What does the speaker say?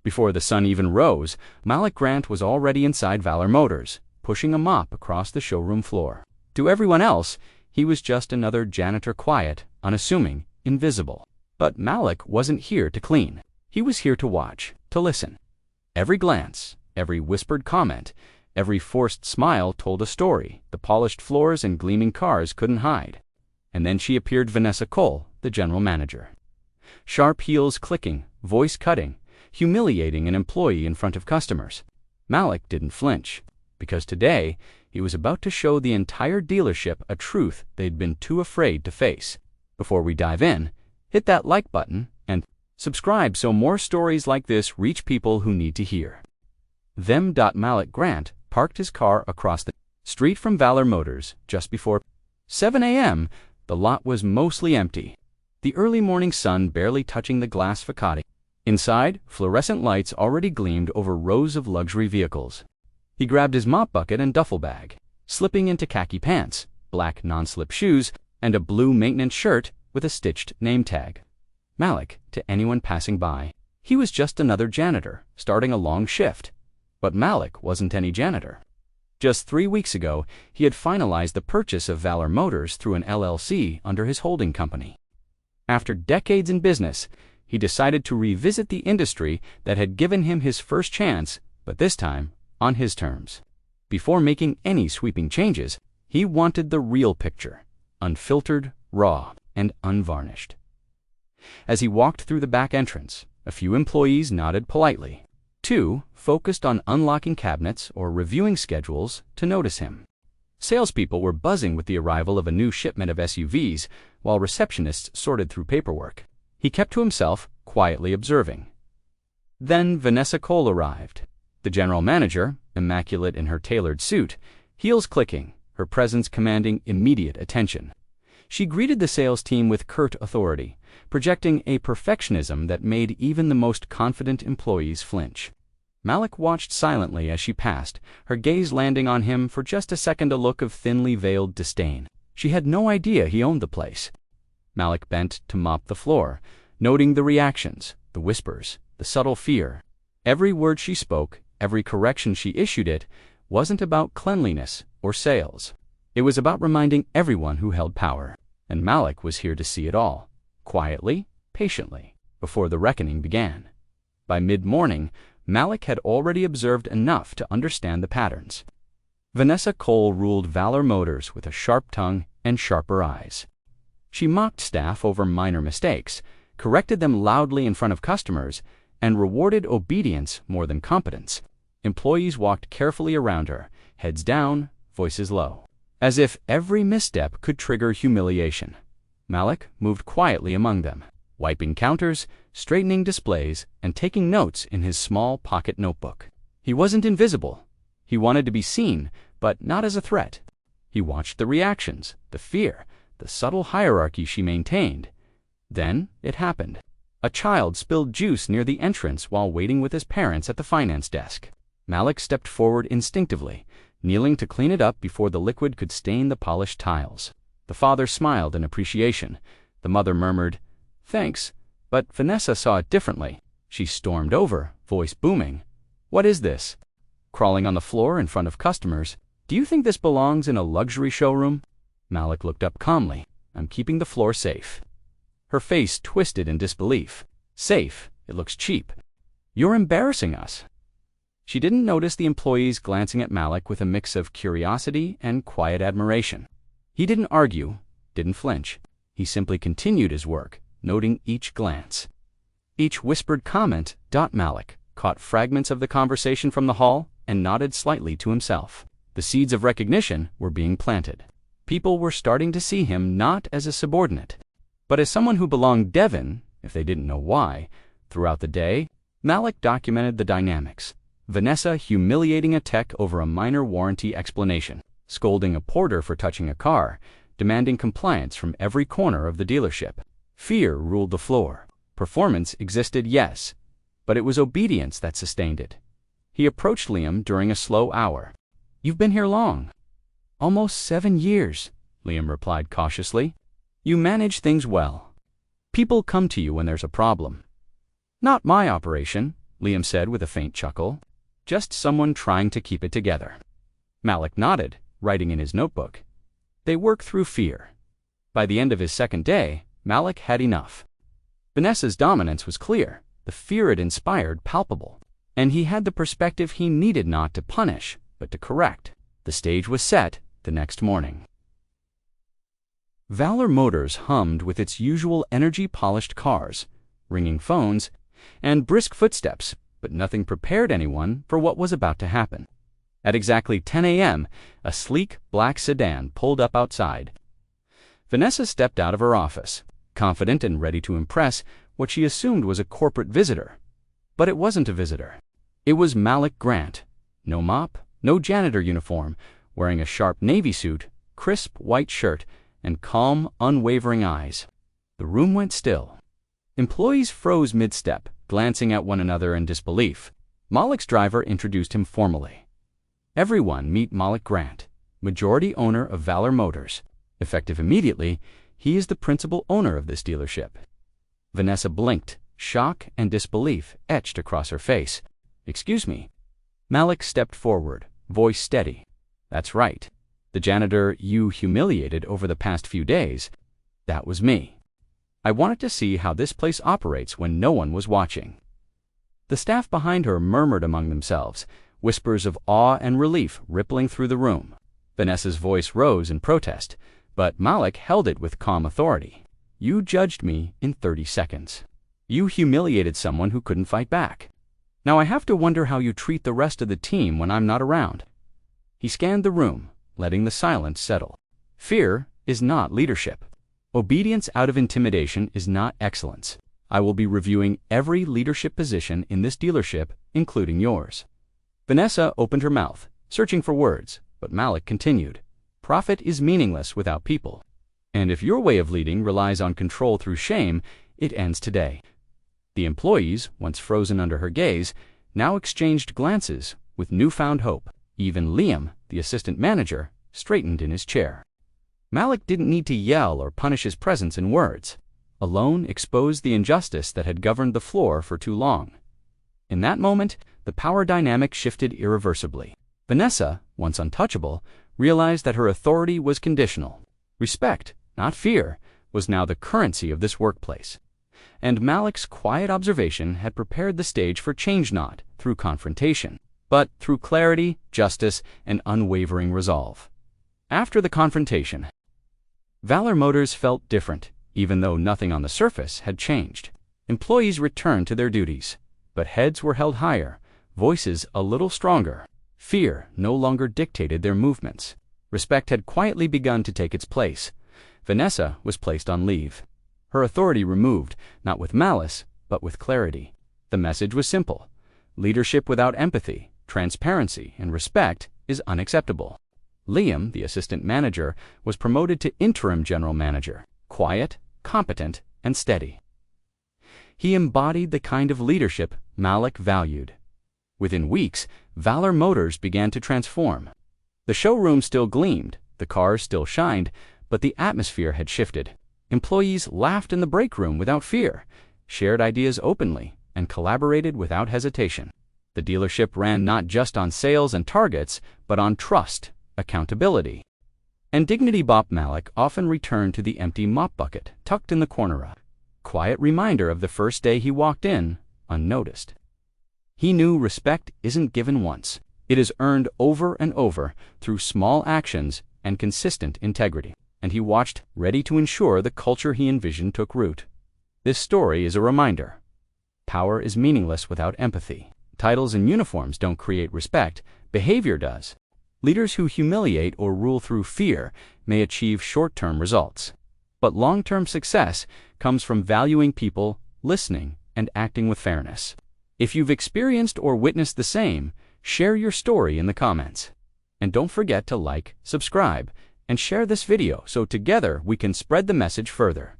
Before the sun even rose, Malik Grant was already inside Valor Motors, pushing a mop across the showroom floor. To everyone else, he was just another janitor, quiet, unassuming, invisible. But Malik wasn't here to clean. He was here to watch, to listen. Every glance, every whispered comment, every forced smile told a story the polished floors and gleaming cars couldn't hide. And then she appeared, Vanessa Cole, the general manager. Sharp heels clicking, voice cutting, humiliating an employee in front of customers. Malik didn't flinch, because today he was about to show the entire dealership a truth they'd been too afraid to face. Before we dive in, hit that like button and subscribe so more stories like this reach people who need to hear them. Malik Grant parked his car across the street from Valor Motors just before 7 a.m. The lot was mostly empty, the early morning sun barely touching the glass facade. Inside, fluorescent lights already gleamed over rows of luxury vehicles. He grabbed his mop bucket and duffel bag, slipping into khaki pants, black non-slip shoes, and a blue maintenance shirt with a stitched name tag. Malik, to anyone passing by, he was just another janitor, starting a long shift. But Malik wasn't any janitor. Just 3 weeks ago, he had finalized the purchase of Valor Motors through an LLC under his holding company. After decades in business, he decided to revisit the industry that had given him his first chance, but this time on his terms. Before making any sweeping changes, he wanted the real picture, unfiltered, raw, and unvarnished. As he walked through the back entrance, a few employees nodded politely. 2 focused on unlocking cabinets or reviewing schedules to notice him. Salespeople were buzzing with the arrival of a new shipment of SUVs, while receptionists sorted through paperwork. He kept to himself, quietly observing. Then Vanessa Cole arrived, the general manager, immaculate in her tailored suit, heels clicking, her presence commanding immediate attention. She greeted the sales team with curt authority, projecting a perfectionism that made even the most confident employees flinch. Malik watched silently as she passed, her gaze landing on him for just a second, a look of thinly veiled disdain. She had no idea he owned the place. Malik bent to mop the floor, noting the reactions, the whispers, the subtle fear. Every word she spoke, every correction she issued, it wasn't about cleanliness or sales. It was about reminding everyone who held power. And Malik was here to see it all, quietly, patiently, before the reckoning began. By mid-morning, Malik had already observed enough to understand the patterns. Vanessa Cole ruled Valor Motors with a sharp tongue and sharper eyes. She mocked staff over minor mistakes, corrected them loudly in front of customers, and rewarded obedience more than competence. Employees walked carefully around her, heads down, voices low, as if every misstep could trigger humiliation. Malik moved quietly among them, wiping counters, straightening displays, and taking notes in his small pocket notebook. He wasn't invisible. He wanted to be seen, but not as a threat. He watched the reactions, the fear, the subtle hierarchy she maintained. Then it happened. A child spilled juice near the entrance while waiting with his parents at the finance desk. Malik stepped forward instinctively, kneeling to clean it up before the liquid could stain the polished tiles. The father smiled in appreciation. The mother murmured, "Thanks," but Vanessa saw it differently. She stormed over, voice booming. "What is this? Crawling on the floor in front of customers? Do you think this belongs in a luxury showroom?" Malik looked up calmly. "I'm keeping the floor safe." Her face twisted in disbelief. "Safe? It looks cheap. You're embarrassing us." She didn't notice the employees glancing at Malik with a mix of curiosity and quiet admiration. He didn't argue, didn't flinch. He simply continued his work, noting each glance, each whispered comment. Malik caught fragments of the conversation from the hall and nodded slightly to himself. The seeds of recognition were being planted. People were starting to see him not as a subordinate, but as someone who belonged. Devon, if they didn't know why. Throughout the day, Malik documented the dynamics. Vanessa humiliating a tech over a minor warranty explanation, scolding a porter for touching a car, demanding compliance from every corner of the dealership. Fear ruled the floor. Performance existed, yes, but it was obedience that sustained it. He approached Liam during a slow hour. "You've been here long." "Almost 7 years," Liam replied cautiously. "You manage things well. People come to you when there's a problem." "Not my operation," Liam said with a faint chuckle. Just someone trying to keep it together. Malik nodded, writing in his notebook. They work through fear. By the end of his second day, Malik had enough. Vanessa's dominance was clear, the fear it inspired palpable, and he had the perspective he needed not to punish, but to correct. The stage was set the next morning. Valor Motors hummed with its usual energy-polished cars, ringing phones, and brisk footsteps, but nothing prepared anyone for what was about to happen. At exactly 10 a.m., a sleek black sedan pulled up outside. Vanessa stepped out of her office, confident and ready to impress what she assumed was a corporate visitor. But it wasn't a visitor. It was Malik Grant. No mop, no janitor uniform, wearing a sharp navy suit, crisp white shirt, and calm, unwavering eyes. The room went still. Employees froze mid-step, glancing at one another in disbelief. Malik's driver introduced him formally. Everyone meet Malik Grant, majority owner of Valor Motors. Effective immediately, he is the principal owner of this dealership. Vanessa blinked, shock and disbelief etched across her face. Excuse me. Malik stepped forward, voice steady. That's right. The janitor you humiliated over the past few days, that was me. I wanted to see how this place operates when no one was watching. The staff behind her murmured among themselves, whispers of awe and relief rippling through the room. Vanessa's voice rose in protest, but Malik held it with calm authority. You judged me in 30 seconds. You humiliated someone who couldn't fight back. Now I have to wonder how you treat the rest of the team when I'm not around. He scanned the room, letting the silence settle. Fear is not leadership. Obedience out of intimidation is not excellence. I will be reviewing every leadership position in this dealership, including yours. Vanessa opened her mouth, searching for words, but Malik continued. Profit is meaningless without people. And if your way of leading relies on control through shame, it ends today. The employees, once frozen under her gaze, now exchanged glances with newfound hope. Even Liam, the assistant manager, straightened in his chair. Malik didn't need to yell or punish his presence in words. Alone exposed the injustice that had governed the floor for too long. In that moment, the power dynamic shifted irreversibly. Vanessa, once untouchable, realized that her authority was conditional. Respect, not fear, was now the currency of this workplace. And Malik's quiet observation had prepared the stage for change not through confrontation, but through clarity, justice, and unwavering resolve. After the confrontation, Valor Motors felt different, even though nothing on the surface had changed. Employees returned to their duties, but heads were held higher, voices a little stronger. Fear no longer dictated their movements. Respect had quietly begun to take its place. Vanessa was placed on leave. Her authority removed, not with malice, but with clarity. The message was simple. Leadership without empathy, transparency, and respect is unacceptable. Liam, the assistant manager, was promoted to interim general manager, quiet, competent, and steady. He embodied the kind of leadership Malik valued. Within weeks, Valor Motors began to transform. The showroom still gleamed, the cars still shined, but the atmosphere had shifted. Employees laughed in the break room without fear, shared ideas openly, and collaborated without hesitation. The dealership ran not just on sales and targets, but on trust, accountability, and dignity. Bob Malik often returned to the empty mop bucket tucked in the corner, a quiet reminder of the first day he walked in, unnoticed. He knew respect isn't given once. It is earned over and over through small actions and consistent integrity. And he watched, ready to ensure the culture he envisioned took root. This story is a reminder. Power is meaningless without empathy. Titles and uniforms don't create respect, behavior does. Leaders who humiliate or rule through fear may achieve short-term results. But long-term success comes from valuing people, listening, and acting with fairness. If you've experienced or witnessed the same, share your story in the comments. And don't forget to like, subscribe, and share this video so together we can spread the message further.